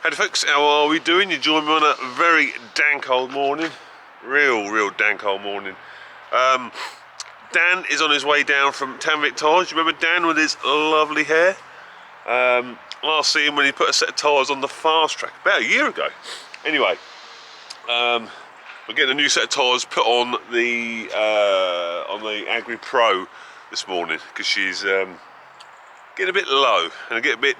Howdy folks, how are we doing? You join me on a very dank old morning. Real dank old morning. Dan is on his way down from Tanvic Tyres. You remember Dan with his lovely hair? Last seen him when he put a set of tyres on the fast track about a year ago. Anyway, we're getting a new set of tyres put on the Agri Pro this morning because she's getting a bit low and get a bit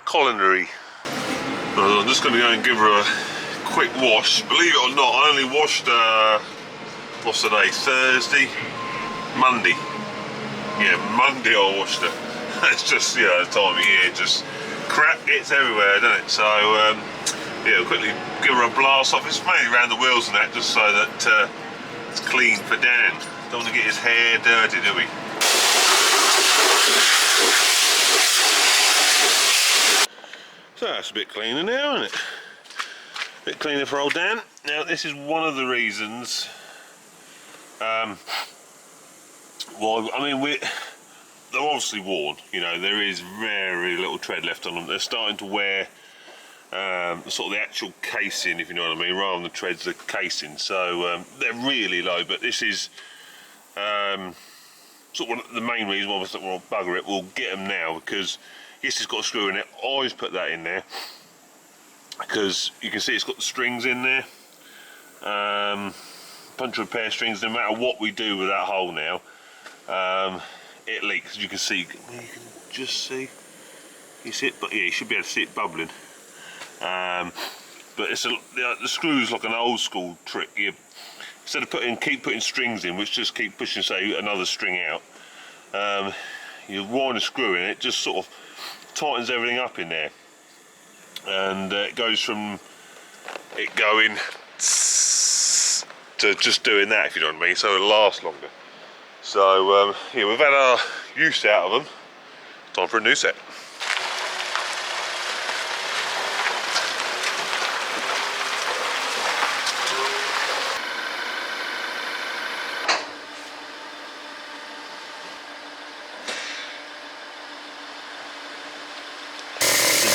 coronary. I'm just going to go and give her a quick wash. Believe it or not, I only washed what's today? Thursday? Monday. Yeah, Monday I washed her. It's just, you know, the time of year, just crap gets everywhere, doesn't it? So yeah, we'll quickly give her a blast off. It's mainly around the wheels and that, just so that it's clean for Dan. Don't want to get his hair dirty, do we? So that's a bit cleaner now, isn't it? A bit cleaner for old Dan. Now this is one of the reasons why, I mean, they're obviously worn, you know, there is very little tread left on them. They're starting to wear sort of the actual casing, if you know what I mean, rather than the treads, the casing. So they're really low, but this is sort of the main reason why we'll bugger it. We'll get them now because yes, it's got a screw in it. I always put that in there because you can see it's got the strings in there, bunch of repair strings. No matter what we do with that hole now, it leaks. As you can see, you can just see, you see it, but yeah, you should be able to see it bubbling. But it's the screw's like an old school trick. Instead of keep putting strings in, which just keep pushing, say, another string out, you wind a screw in, it just sort of tightens everything up in there, and it goes from it going to just doing that, if you know what I mean, so it'll last longer. So yeah, we've had our use out of them. Time for a new set.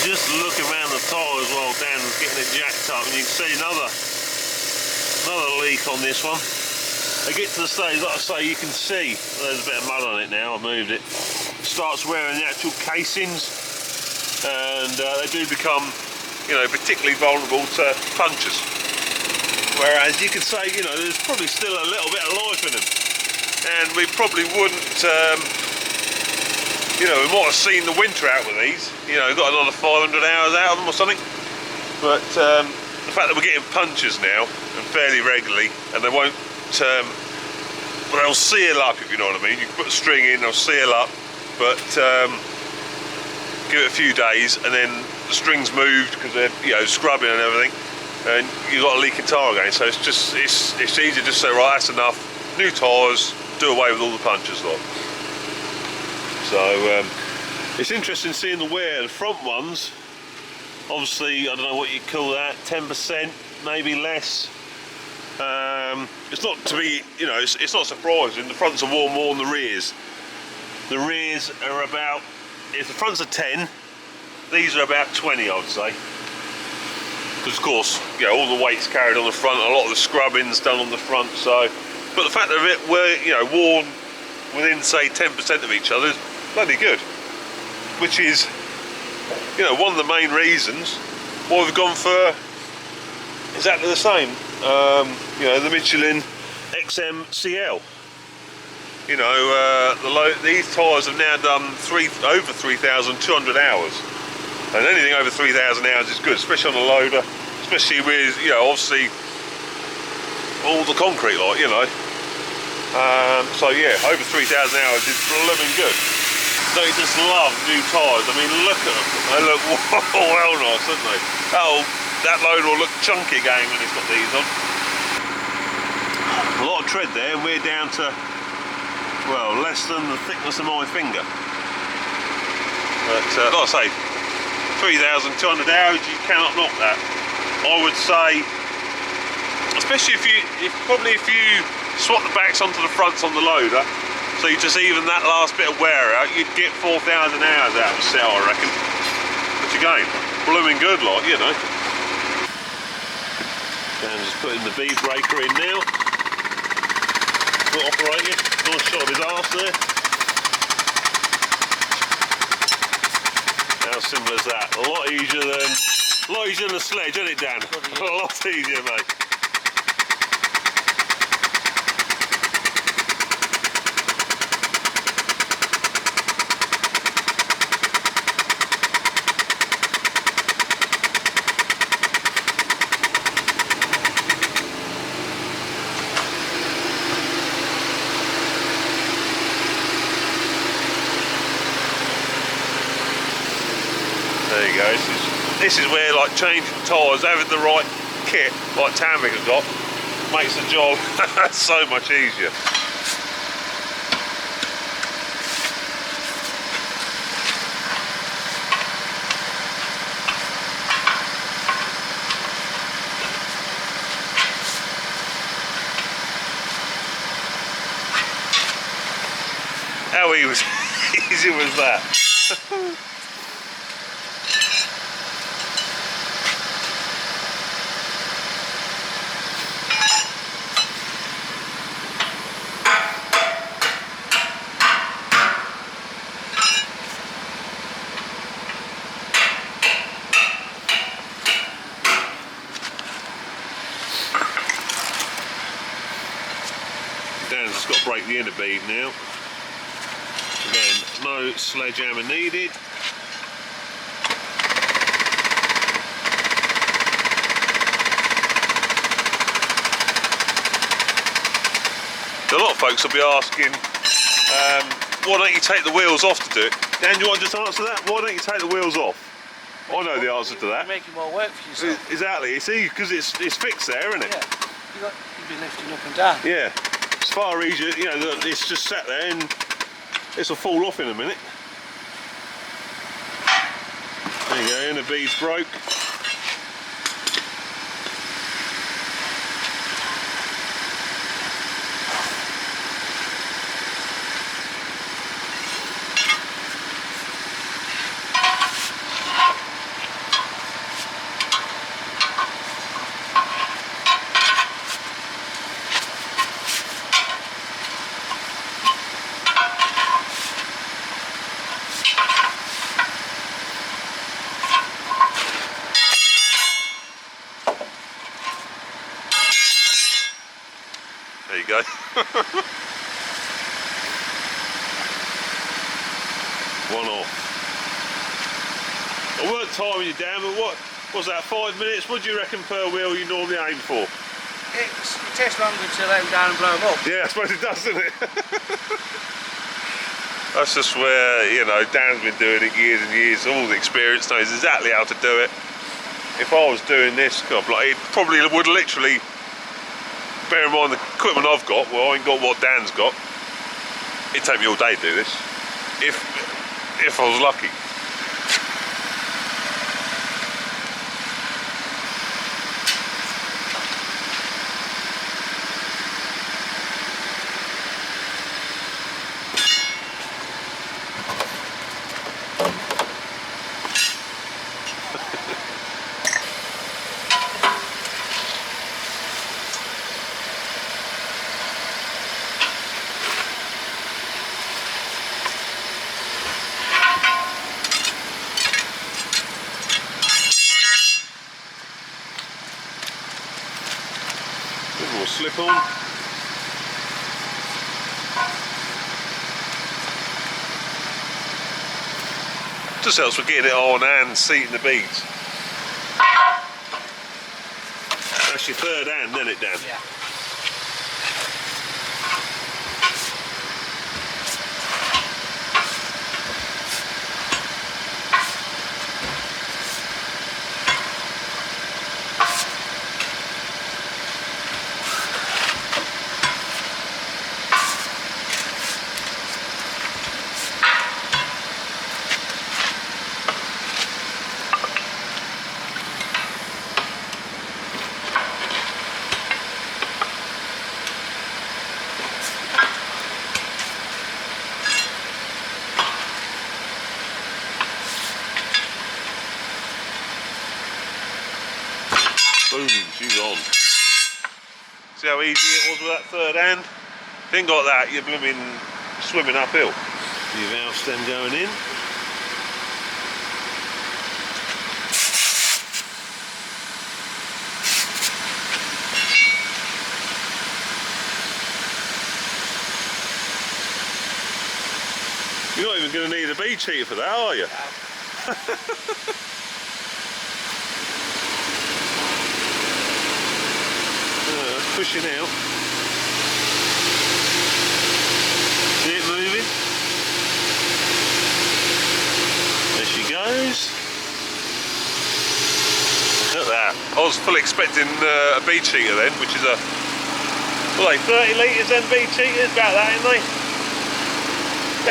Just look around the tyres while Dan was getting it jacked up, and you can see another leak on this one. They get to the stage, like I say, you can see there's a bit of mud on it now. I moved it. Starts wearing the actual casings, and they do become, you know, particularly vulnerable to punctures. Whereas you can say, you know, there's probably still a little bit of life in them, and we probably wouldn't. You know, we might have seen the winter out with these, you know, got another 500 hours out of them or something. But the fact that we're getting punctures now, and fairly regularly, and they won't, well, they'll seal up, if you know what I mean. You can put a string in, they'll seal up, but give it a few days, and then the string's moved because they're, you know, scrubbing and everything, and you've got a leaking tyre again. So it's just, it's easy to just say, right, that's enough, new tyres, do away with all the punctures, lot. So it's interesting seeing the wear. The front ones, obviously, I don't know what you call that, 10%, maybe less. It's not to be, you know, it's not surprising. The fronts are worn more than the rears. The rears are about, if the fronts are 10, these are about 20, I would say. Because of course, you know, all the weight's carried on the front, a lot of the scrubbing's done on the front. So, but the fact that it were, you know, worn within, say, 10% of each other is bloody good, which is, you know, one of the main reasons why we've gone for exactly the same. You know, the Michelin XMCL. You know, these tyres have now done over 3,200 hours, and anything over 3,000 hours is good, especially on a loader, especially with, you know, obviously all the concrete, like, you know. So yeah, over 3,000 hours is blooming good. Don't you just love new tyres? I mean, look at them. They look well nice, don't they? That loader will look chunky again when it's got these on. A lot of tread there, and we're down to, well, less than the thickness of my finger. But like I say, 3,200 hours, you cannot knock that. I would say, especially if you swap the backs onto the fronts on the loader, so you just even that last bit of wear out, you'd get 4,000 hours out of a set, I reckon. Which again, blooming good, like, you know. Dan just putting the bead breaker in now. Foot operated. Nice shot of his arse there. How simple is that? A lot easier than a sledge, isn't it, Dan? A lot easier, mate. There you go. This is where, like, changing tyres, having the right kit, like Tanvic has got, makes the job so much easier. How easy was that? Dan's just got to break the inner bead now. Again, no sledgehammer needed. A lot of folks will be asking, why don't you take the wheels off to do it? Dan, do you want to just answer that? Why don't you take the wheels off? I know the answer to that. You're making more work for yourself. Exactly. You see, because it's fixed there, isn't it? Yeah. You've been lifting up and down. Yeah. It's far easier, you know, it's just sat there and this will fall off in a minute. There you go, and the bead's broke. There you go. One off. I weren't timing you down, but what was that, 5 minutes? What do you reckon per wheel you normally aim for? It takes longer to let them down and blow them up. Yeah, I suppose it does, doesn't it? That's just where, you know, Dan's been doing it years and years, all the experience, knows exactly how to do it. If I was doing this, God, like, it probably would literally, bear in mind the equipment I've got, well, I ain't got what Dan's got, it'd take me all day to do this, if I was lucky. More slip on. Just helps with getting it on and seating the beads. That's your third hand, isn't it, Dan? Yeah. Boom, she's on. See how easy it was with that third hand? If you ain't got that, you're blooming swimming uphill. Your valve stem going in. You're not even going to need a bead cheater for that, are you? Pushing out. See it moving? There she goes. Look at that. I was fully expecting a bead cheater then, which is a, what are they, 30 litres then bead cheaters? About that, ain't they?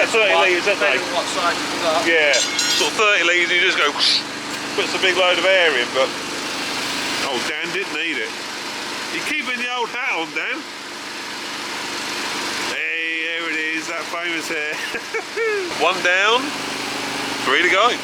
Yeah, 30 litres, aren't they? What size you got. Yeah, sort of 30 litres, you just go, puts a big load of air in, but oh, Dan didn't need it. You're keeping the old hat on, Dan. Hey, there it is, that famous hair. One down, 3 to go.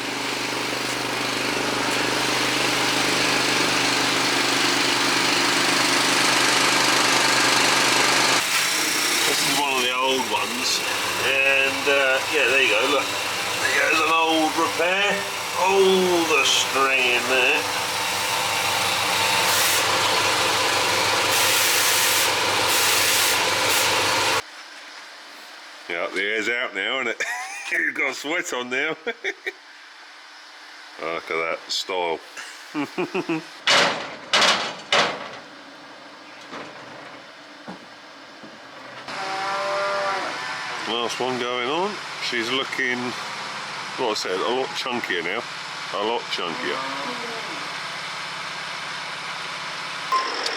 This is one of the old ones, and yeah, there you go. Look, there goes an old repair. Oh, the string in there. Yeah, the air's out now, isn't it? You've got sweat on now. Oh, look at that style. Last one going on. She's looking, what I said, a lot chunkier now. A lot chunkier.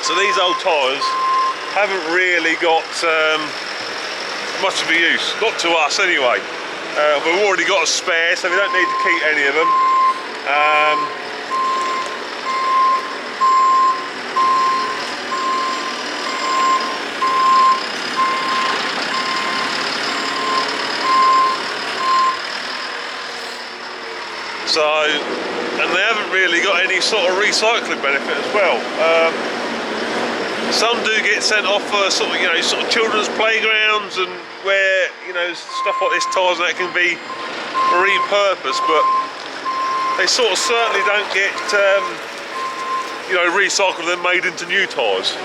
So these old tyres haven't really got much of a use, not to us anyway. We've already got a spare, so we don't need to keep any of them. And they haven't really got any sort of recycling benefit as well. Some do get sent off for sort of children's playgrounds and where stuff like this, tyres and that can be repurposed, but they sort of certainly don't get recycled and made into new tyres.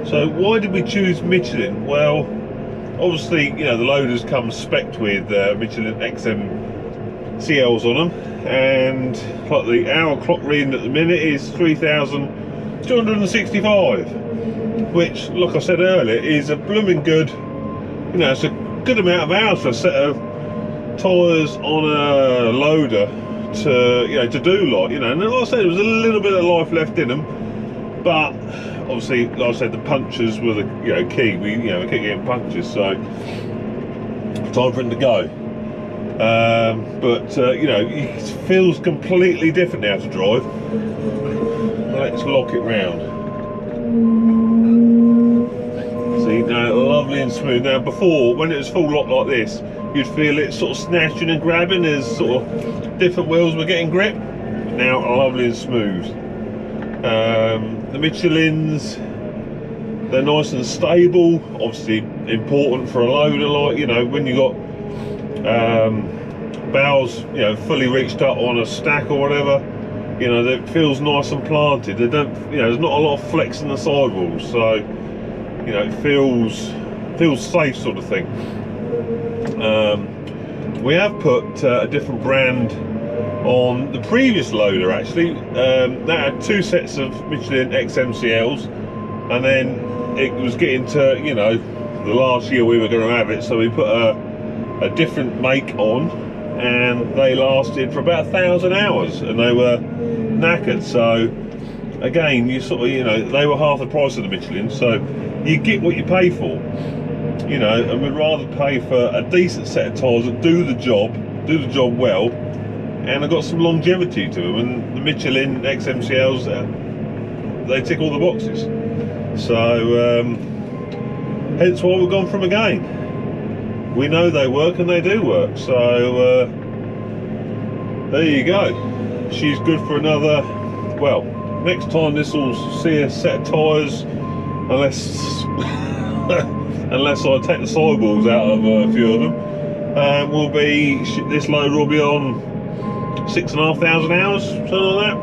So why did we choose Michelin? Well, obviously, the loaders come spec'd with Michelin XMCLs on them, and like the hour clock reading at the minute is 3,265, which, like I said earlier, is a blooming good, it's a good amount of hours for a set of tyres on a loader to do like, and like I said, there was a little bit of life left in them, but obviously, like I said, the punctures were the key. We we kept getting punctures, so time for them to go. It feels completely different now to drive. Let's lock it round. See, now lovely and smooth. Now before, when it was full lock like this, you'd feel it sort of snatching and grabbing as sort of different wheels were getting grip. Now lovely and smooth. The Michelins, they're nice and stable, obviously important for a loader, like, when you got bows, fully reached up on a stack or whatever, that feels nice and planted. They don't, there's not a lot of flex in the sidewalls, so, it feels safe, sort of thing. We have put a different brand on the previous loader actually. That had 2 sets of Michelin XMCLs, and then it was getting to, you know, the last year we were going to have it, so we put a different make on, and they lasted for about 1,000 hours, and they were knackered. So again, you sort of, you know, they were half the price of the Michelin, so you get what you pay for, you know. And we'd rather pay for a decent set of tyres that do the job well, and have got some longevity to them. And the Michelin XMCLs, they tick all the boxes. So hence why we've gone from again. We know they work, and they do work. So there you go. She's good for another, well, next time this will see a set of tyres, unless unless I take the sidewalls out of a few of them, will be, this loader will be on 6,500 hours, something like that.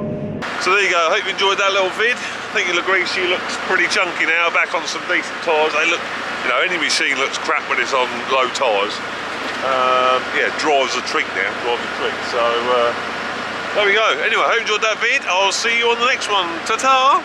So there you go. I hope you enjoyed that little vid. I think you'll agree she looks pretty chunky now, back on some decent tyres. They look, you know, any machine looks crap when it's on low tyres. Yeah, drives a treat now, So there we go. Anyway, I hope you enjoyed that vid. I'll see you on the next one. Ta-ta!